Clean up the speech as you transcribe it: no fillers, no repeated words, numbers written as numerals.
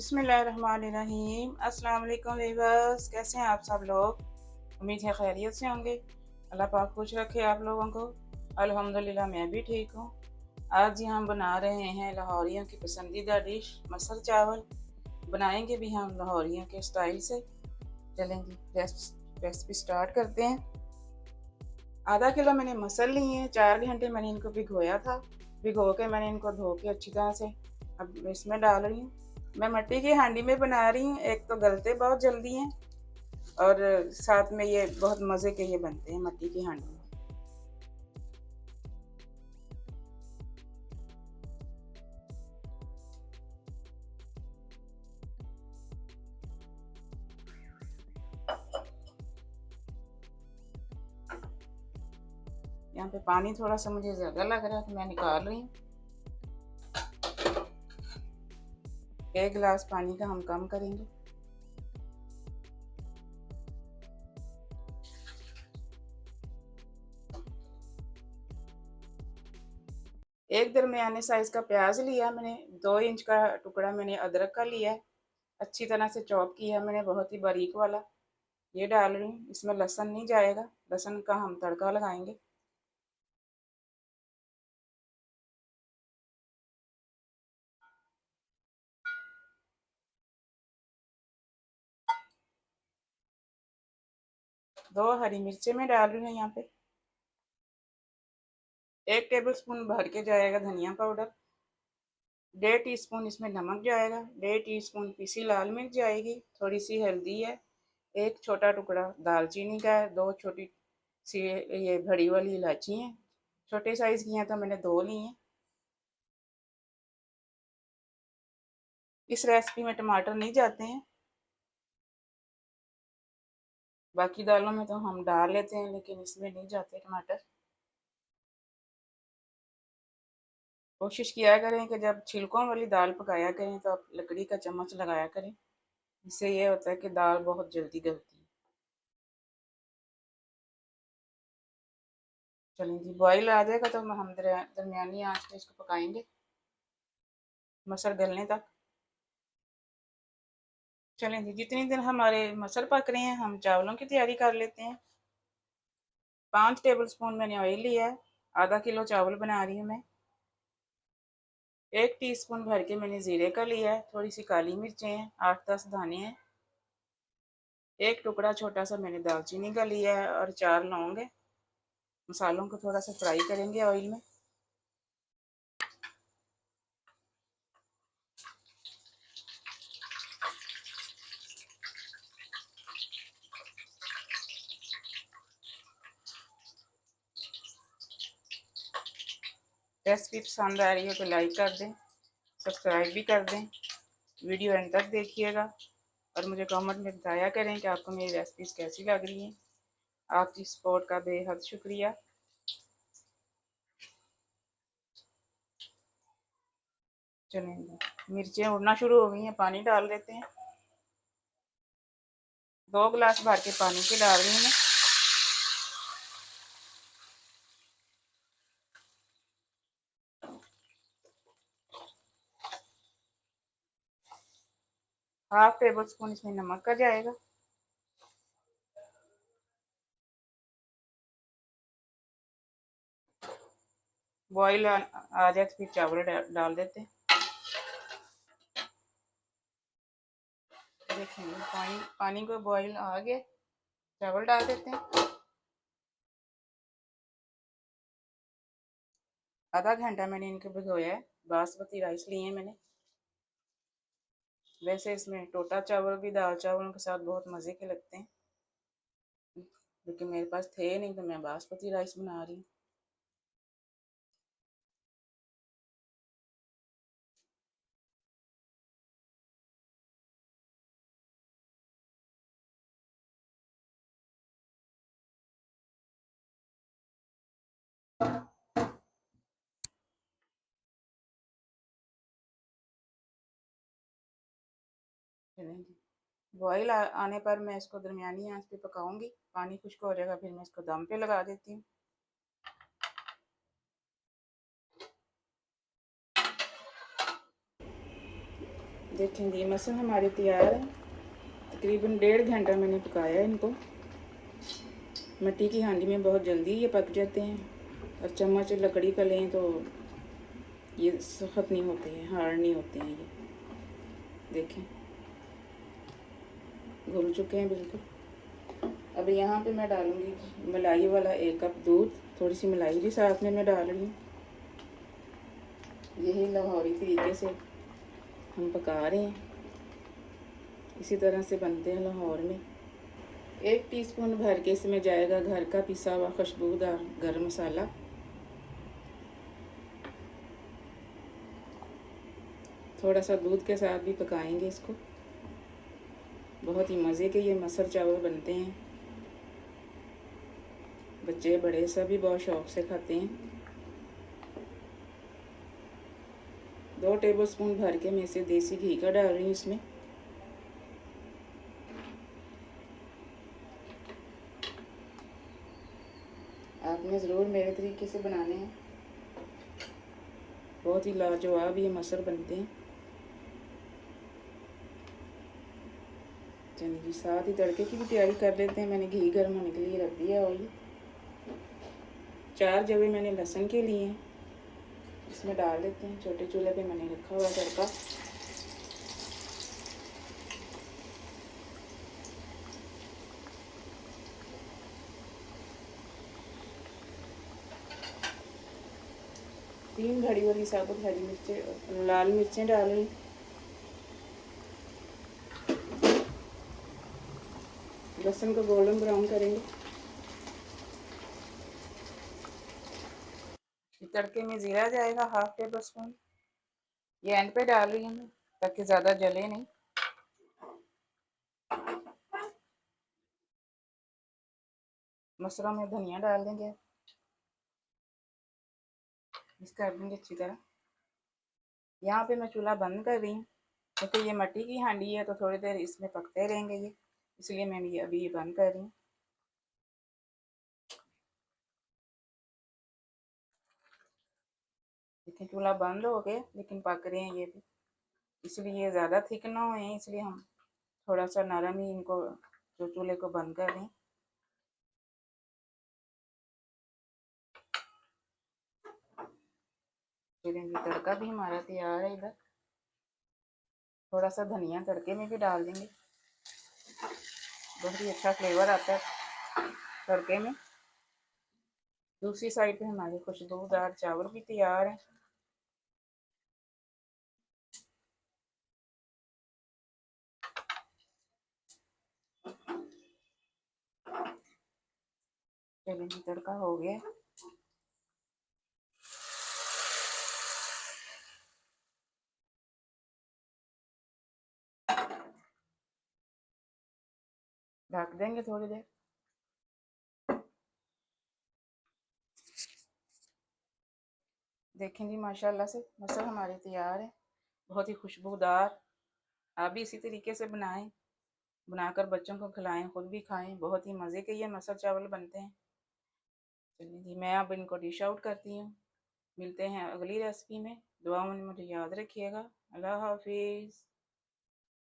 बिस्मिल्लाहिर्रहमानिर्रहीम। अस्सलाम वालेकुम वीवर्स, कैसे हैं आप सब लोग? उम्मीद है खैरियत से होंगे। अल्लाह पाक खुश रखे आप लोगों को। अल्हम्दुलिल्लाह मैं भी ठीक हूँ। आज जी हम बना रहे हैं लाहौरियों की पसंदीदा डिश मसर चावल। बनाएंगे भी हम लाहौरियों के स्टाइल से। चलेंगे रेसिपी स्टार्ट करते हैं। आधा किलो मैंने मसल लिए हैं। 4 घंटे मैंने इनको भिगोया था। भिगो के मैंने इनको धो के अच्छी तरह से अब इसमें डाल रही हूँ। मैं मिट्टी की हांडी में बना रही हूँ। एक तो गलते बहुत जल्दी हैं और साथ में ये बहुत मज़े के ये बनते हैं मिट्टी की हांडी में। यहाँ पे पानी थोड़ा सा मुझे ज़्यादा लग रहा है तो मैं निकाल रही हूँ। 1 गिलास पानी का हम कम करेंगे। एक दरमियाने साइज़ का प्याज लिया मैंने। 2 इंच का टुकड़ा मैंने अदरक का लिया है। अच्छी तरह से चॉप किया मैंने, बहुत ही बारीक वाला। ये डाल रही हूँ। इसमें लहसुन नहीं जाएगा, लहसुन का हम तड़का लगाएंगे। दो हरी मिर्चें मैं डाल रही हूँ यहाँ पे। 1 टेबल स्पून भर के जाएगा धनिया पाउडर। 1.5 टीस्पून इसमें नमक जाएगा। 1.5 टीस्पून पिसी लाल मिर्च जाएगी। थोड़ी सी हल्दी है। एक छोटा टुकड़ा दालचीनी का है। 2 छोटी सी ये बड़ी वाली इलायची हैं। छोटे साइज़ की हैं तो मैंने 2 ली हैं। इस रेसिपी में टमाटर नहीं जाते हैं। बाकी दालों में तो हम डाल लेते हैं लेकिन इसमें नहीं जाते टमाटर। कोशिश किया करें कि जब छिलकों वाली दाल पकाया करें तो आप लकड़ी का चम्मच लगाया करें। इससे ये होता है कि दाल बहुत जल्दी गलती है। चलें जी, बॉईल आ जाएगा तो हम दरमियानी आंच पे इसको पकाएंगे मसर गलने तक। चलें जी, जितनी देर हमारे मसर पक रहे हैं हम चावलों की तैयारी कर लेते हैं। 5 टेबल स्पून मैंने ऑयल लिया है। आधा किलो चावल बना रही हूँ मैं। 1 टीस्पून भर के मैंने ज़ीरे का लिया है। थोड़ी सी काली मिर्चें हैं, 8-10 दाने हैं। एक टुकड़ा छोटा सा मैंने दालचीनी का लिया है और 4 लौंग है। मसालों को थोड़ा सा फ्राई करेंगे ऑयल में। रेसिपी पसंद आ रही है तो लाइक कर दें, सब्सक्राइब भी कर दें। वीडियो एंड तक देखिएगा और मुझे कमेंट में बताया करें कि आपको मेरी रेसिपीज़ कैसी लग रही हैं। आपकी सपोर्ट का बेहद शुक्रिया। चलेंगे, मिर्चें उड़ना शुरू हो गई हैं, पानी डाल देते हैं। 2 गिलास भर के पानी के डाल रही हूँ मैं। ½ टेबल स्पून इसमें नमक का जाएगा। बॉईल आ जाए तो फिर चावल डाल देते हैं। देखेंगे पानी को बॉईल आ गया, चावल डाल देते हैं। आधा घंटा मैंने इनको भिगोया है। बासमती राइस लिए हैं मैंने। वैसे इसमें टोटा चावल भी दाल चावलों के साथ बहुत मज़े के लगते हैं, लेकिन मेरे पास थे नहीं तो मैं बासमती राइस बना रही हूँ। बॉईल आने पर मैं इसको दरमियानी आंच पे पकाऊंगी। पानी खुश्क हो जाएगा फिर मैं इसको दम पे लगा देती हूँ। देखें जी मसल हमारे तैयार है। तकरीबन 1.5 घंटा मैंने पकाया है इनको। मिट्टी की हांडी में बहुत जल्दी ये पक जाते हैं और चम्मच लकड़ी का लें तो ये सख्त नहीं होते हैं, हार्ड नहीं होते हैं। ये देखें घुल चुके हैं बिल्कुल। अब यहाँ पे मैं डालूँगी मलाई वाला 1 कप दूध, थोड़ी सी मलाई भी साथ में मैं डाल रही हूँ। यही लाहौरी तरीके से हम पका रहे हैं, इसी तरह से बनते हैं लाहौर में। 1 टीस्पून भर के इसमें जाएगा घर का पिसा हुआ खुशबूदार गरम मसाला। थोड़ा सा दूध के साथ भी पकाएंगे इसको। बहुत ही मज़े के ये मसर चावल बनते हैं, बच्चे बड़े सभी बहुत शौक़ से खाते हैं। 2 टेबलस्पून भर के मैं इसे देसी घी का डाल रही हूँ इसमें। आपने ज़रूर मेरे तरीके से बनाने हैं, बहुत ही लाजवाब ये मसर बनते हैं। चलिए जी साथ ही तड़के की भी तैयारी कर लेते हैं। मैंने घी गर्म होने के लिए रख दिया ऑयल। 4 जवे मैंने लहसुन के लिए हैं, इसमें डाल देते हैं। छोटे चूल्हे पे मैंने रखा हुआ तड़का। तीन घड़ी वाली साबुत हरी मिर्चें लाल मिर्चें डाल रही। लहसुन को गोल्डन ब्राउन करेंगे। तड़के में ज़ीरा जाएगा 1/2 टेबल स्पून, ये एंड पे डाल रही हूँ मैं ताकि ज़्यादा जले नहीं। मसरों में धनिया डाल देंगे, मिक्स कर देंगे अच्छी तरह। यहाँ पे मैं चूल्हा बंद कर रही हूँ क्योंकि ये मिट्टी की हांडी है तो थोड़ी देर इसमें पकते रहेंगे ये, इसलिए मैं ये अभी बंद कर रही हूँ। देखिए चूल्हा बंद हो गया लेकिन पक रहे हैं ये भी, इसलिए ज़्यादा थिक ना हुए, इसलिए हम थोड़ा सा नरम ही इनको जो चूल्हे को बंद कर दें। चलिए तड़का भी हमारा तैयार है। इधर थोड़ा सा धनिया तड़के में भी डाल देंगे, बहुत ही अच्छा फ्लेवर आता है तड़के में। दूसरी साइड पे हमारे खुशबूदार चावल भी तैयार है। चलिए तड़का हो गया। ढक देंगे थोड़ी देर। देखें जी माशाल्लाह से मसल हमारे तैयार है, बहुत ही खुशबूदार। आप भी इसी तरीके से बनाएं, बनाकर बच्चों को खिलाएं, खुद भी खाएं। बहुत ही मज़े के ये मसल चावल बनते हैं। चलिए जी मैं अब इनको डिश आउट करती हूँ। मिलते हैं अगली रेसिपी में। दुआ में मुझे याद रखिएगा। अल्लाह हाफिज़।